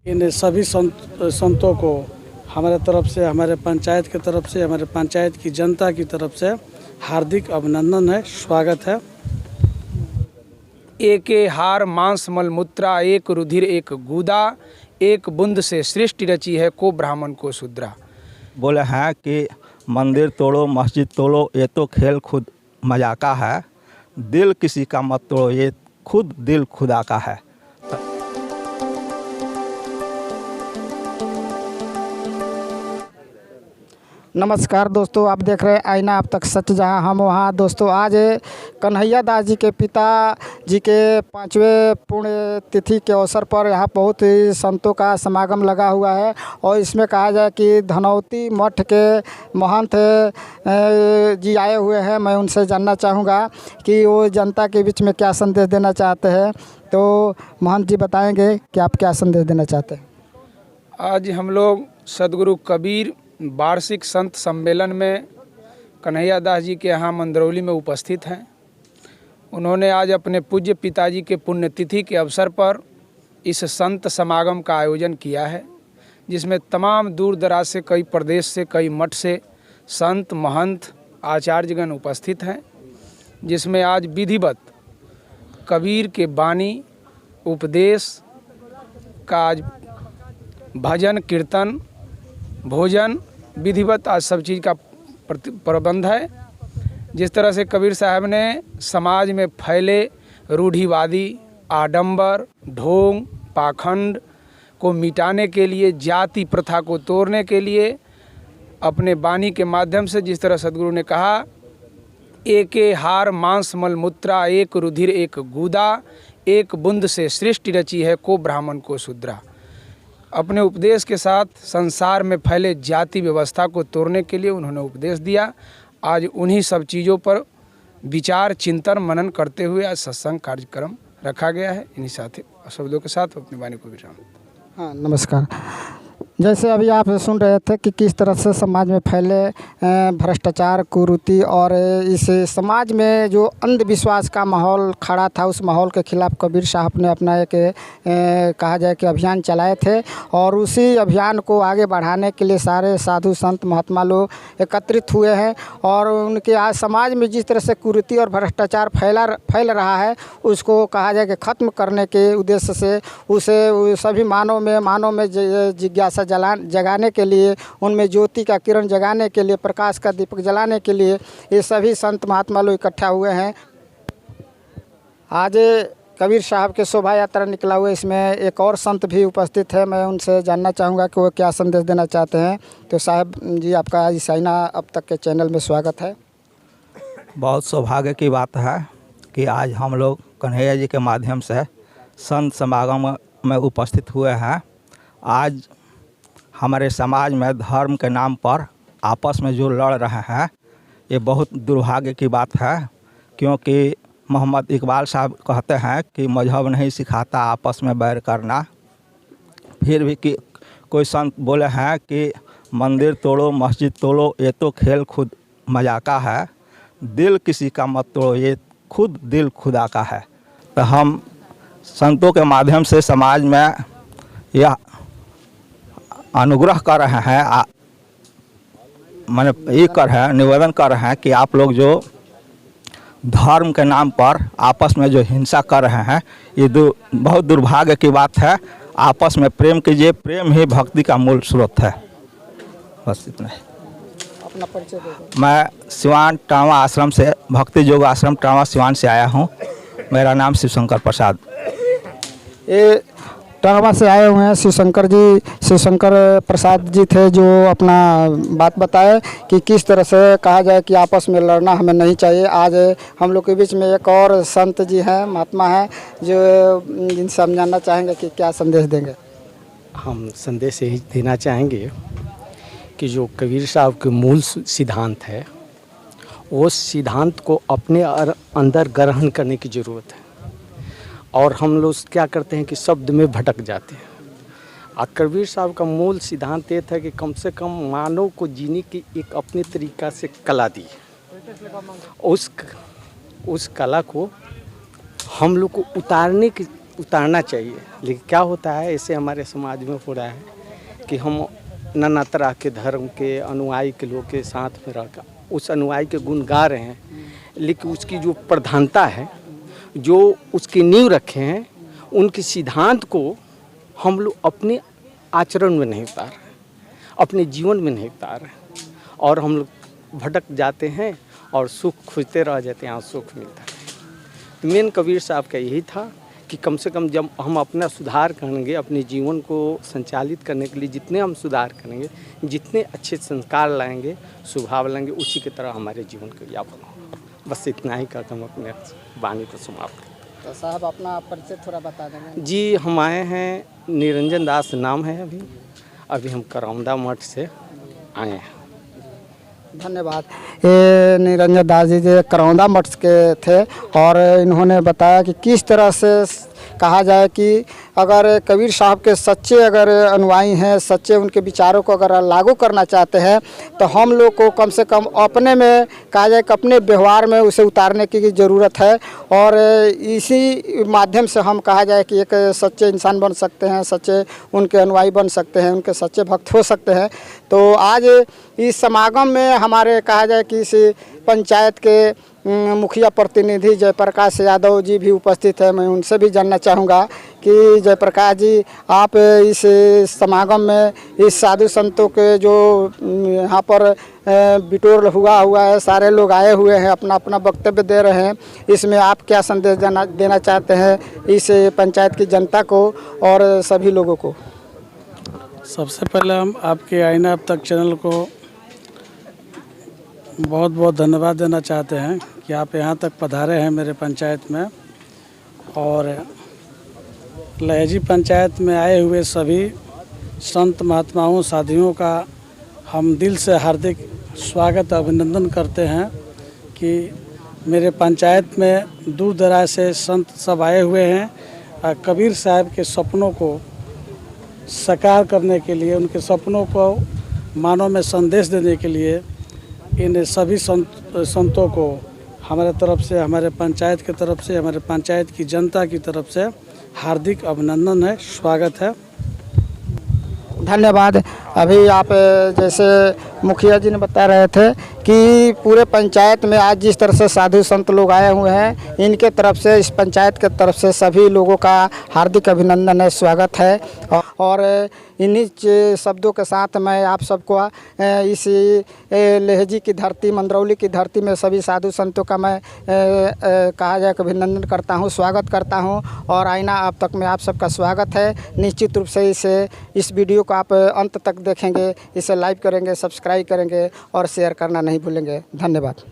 इन सभी संतों को हमारे तरफ से, हमारे पंचायत की तरफ से, हमारे पंचायत की जनता की तरफ से हार्दिक अभिनंदन है, स्वागत है। एक हार मांस मलमूत्रा, एक रुधिर एक गूदा, एक बूंद से सृष्टि रची है को ब्राह्मण को शूद्रा। बोले हैं कि मंदिर तोड़ो मस्जिद तोड़ो, ये तो खेल खुद मजाका है, दिल किसी का मत तोड़ो, ये खुद दिल खुदा का है। नमस्कार दोस्तों, आप देख रहे हैं आईना अब तक सच, जहां हम वहां। दोस्तों आज कन्हैया दास जी के पिता जी के 5वें पुण्य तिथि के अवसर पर यहाँ बहुत ही संतों का समागम लगा हुआ है और इसमें कहा जाए कि धनौती मठ के महंत जी आए हुए हैं। मैं उनसे जानना चाहूँगा कि वो जनता के बीच में क्या संदेश देना चाहते हैं। तो महंत जी बताएंगे कि आप क्या संदेश देना चाहते हैं। आज हम लोग सदगुरु कबीर वार्षिक संत सम्मेलन में कन्हैया दास जी के यहाँ मंदरौली में उपस्थित हैं। उन्होंने आज अपने पूज्य पिताजी के पुण्यतिथि के अवसर पर इस संत समागम का आयोजन किया है, जिसमें तमाम दूर दराज से, कई प्रदेश से, कई मठ से संत महंत आचार्यगण उपस्थित हैं, जिसमें आज विधिवत कबीर के वाणी उपदेश का आज भजन कीर्तन भोजन विधिवत आज सब चीज़ का प्रबंध है। जिस तरह से कबीर साहब ने समाज में फैले रूढ़िवादी आडंबर ढोंग पाखंड को मिटाने के लिए, जाति प्रथा को तोड़ने के लिए अपने वाणी के माध्यम से, जिस तरह सदगुरु ने कहा, एक हार मांस मलमूत्रा, एक रुधिर एक गूदा, एक बूंद से सृष्टि रची है को ब्राह्मण को शूद्रा। अपने उपदेश के साथ संसार में फैले जाति व्यवस्था को तोड़ने के लिए उन्होंने उपदेश दिया। आज उन्हीं सब चीज़ों पर विचार चिंतन मनन करते हुए आज सत्संग कार्यक्रम रखा गया है। इन्हीं साथ शब्दों के साथ अपनी वाणी को विराम। हाँ, नमस्कार। जैसे अभी आप सुन रहे थे कि किस तरह से समाज में फैले भ्रष्टाचार कुरीति और इस समाज में जो अंधविश्वास का माहौल खड़ा था, उस माहौल के खिलाफ कबीर साहब ने अपना एक कहा जाए कि अभियान चलाए थे और उसी अभियान को आगे बढ़ाने के लिए सारे साधु संत महात्मा लोग एकत्रित हुए हैं और उनके आज समाज में जिस तरह से कुरीति और भ्रष्टाचार फैल रहा है, उसको कहा जाए कि ख़त्म करने के उद्देश्य से उसे सभी मानव में जिज्ञासा जगाने के लिए, उनमें ज्योति का किरण जगाने के लिए, प्रकाश का दीपक जलाने के लिए ये सभी संत महात्मा लोग इकट्ठा हुए हैं। आज कबीर साहब के शोभा यात्रा निकला हुआ है, इसमें एक और संत भी उपस्थित है। मैं उनसे जानना चाहूँगा कि वो क्या संदेश देना चाहते हैं। तो साहब जी, आपका इस आईना अब तक के चैनल में स्वागत है। बहुत सौभाग्य की बात है कि आज हम लोग कन्हैया जी के माध्यम से संत समागम में उपस्थित हुए हैं। आज हमारे समाज में धर्म के नाम पर आपस में जो लड़ रहे हैं, ये बहुत दुर्भाग्य की बात है, क्योंकि मोहम्मद इकबाल साहब कहते हैं कि मजहब नहीं सिखाता आपस में बैर करना। फिर भी कि कोई संत बोले हैं कि मंदिर तोड़ो मस्जिद तोड़ो, ये तो खेल खुद मजाका है, दिल किसी का मत तोड़ो, ये खुद दिल खुदा का है। तो हम संतों के माध्यम से समाज में यह अनुग्रह कर रहे हैं, मैंने ये कर है निवेदन कर रहे हैं कि आप लोग जो धर्म के नाम पर आपस में जो हिंसा कर रहे हैं, ये बहुत दुर्भाग्य की बात है। आपस में प्रेम कीजिए, प्रेम ही भक्ति का मूल स्रोत है। बस इतना ही। अपना परिचय दो। मैं सिवान टावा आश्रम से, भक्ति योग आश्रम टावा सिवान से आया हूँ। मेरा नाम शिवशंकर प्रसाद। ये टावा से आए हुए हैं शिवशंकर जी, शिवशंकर प्रसाद जी थे, जो अपना बात बताए कि किस तरह से कहा जाए कि आपस में लड़ना हमें नहीं चाहिए। आज हम लोग के बीच में एक और संत जी हैं, महात्मा हैं, जो इनसे हम जानना चाहेंगे कि क्या संदेश देंगे। हम संदेश यही देना चाहेंगे कि जो कबीर साहब के मूल सिद्धांत है, वो सिद्धांत को अपने अंदर ग्रहण करने की ज़रूरत है। और हम लोग क्या करते हैं कि शब्द में भटक जाते हैं। और कबीर साहब का मूल सिद्धांत ये था कि कम से कम मानव को जीने की एक अपने तरीक़ा से कला दी। उस कला को हम लोग को उतारने की उतारना चाहिए। लेकिन क्या होता है, ऐसे हमारे समाज में हो रहा है कि हम नाना तरह के धर्म के अनुयायी के लोग के साथ में रहकर उस अनुयायी के गुण गा रहे हैं, लेकिन उसकी जो प्रधानता है, जो उसकी नींव रखे हैं, उनके सिद्धांत को हम लोग अपने आचरण में नहीं उतार रहे, अपने जीवन में नहीं उतार रहे, और हम लोग भटक जाते हैं और सुख खोजते रह जाते हैं, यहाँ सुख मिलता है। तो मेन कबीर साहब का यही था कि कम से कम जब हम अपना सुधार करेंगे, अपने जीवन को संचालित करने के लिए जितने हम सुधार करेंगे, जितने अच्छे संस्कार लाएंगे, स्वभाव लाएंगे, उसी की तरह हमारे जीवन का यापन होगा। बस इतना ही कहकर हम अपने वाणी को समाप्त करते। तो साहब अपना परिचय थोड़ा बता देंगे। जी, हम आए हैं, निरंजन दास नाम है। अभी हम करौंदा मठ से आए हैं। धन्यवाद। ये निरंजन दास जी करौंदा मठ के थे और इन्होंने बताया कि किस तरह से कहा जाए कि अगर कबीर साहब के सच्चे अगर अनुयायी हैं, सच्चे उनके विचारों को अगर लागू करना चाहते हैं, तो हम लोग को कम से कम अपने में कहा जाए कि अपने व्यवहार में उसे उतारने की ज़रूरत है। और इसी माध्यम से हम कहा जाए कि एक सच्चे इंसान बन सकते हैं, सच्चे उनके अनुयायी बन सकते हैं, उनके सच्चे भक्त हो सकते हैं। तो आज इस समागम में हमारे कहा जाए कि इस पंचायत के मुखिया प्रतिनिधि जयप्रकाश यादव जी भी उपस्थित है। मैं उनसे भी जानना चाहूँगा कि जयप्रकाश जी, आप इस समागम में इस साधु संतों के जो यहाँ पर बिटोर हुआ है, सारे लोग आए हुए हैं, अपना अपना वक्तव्य दे रहे हैं, इसमें आप क्या संदेश देना चाहते हैं इस पंचायत की जनता को और सभी लोगों को? सबसे पहले हम आपके आईना अब तक चैनल को बहुत बहुत धन्यवाद देना चाहते हैं कि आप यहाँ तक पधारे हैं मेरे पंचायत में। और लहेजी पंचायत में आए हुए सभी संत महात्माओं साधियों का हम दिल से हार्दिक स्वागत अभिनंदन करते हैं कि मेरे पंचायत में दूर दराज से संत सब आए हुए हैं कबीर साहब के सपनों को साकार करने के लिए, उनके सपनों को मानव में संदेश देने के लिए। इन सभी संतों को हमारे तरफ से, हमारे पंचायत की तरफ से, हमारे पंचायत की जनता की तरफ से हार्दिक अभिनंदन है, स्वागत है। धन्यवाद। अभी आप जैसे मुखिया जी ने बता रहे थे कि पूरे पंचायत में आज जिस तरह से साधु संत लोग आए हुए हैं, इनके तरफ से, इस पंचायत के तरफ से सभी लोगों का हार्दिक अभिनंदन है, स्वागत है। और इन्हीं शब्दों के साथ मैं आप सबको इस लहेजी की धरती, मंदरौली की धरती में सभी साधु संतों का मैं कहा जाए अभिनंदन करता हूँ, स्वागत करता हूँ। और आईना अब तक में आप सबका स्वागत है। निश्चित रूप से इस वीडियो को आप अंत तक देखेंगे, इसे लाइक करेंगे, सब्सक्राइब करेंगे और शेयर करना नहीं भूलेंगे। धन्यवाद।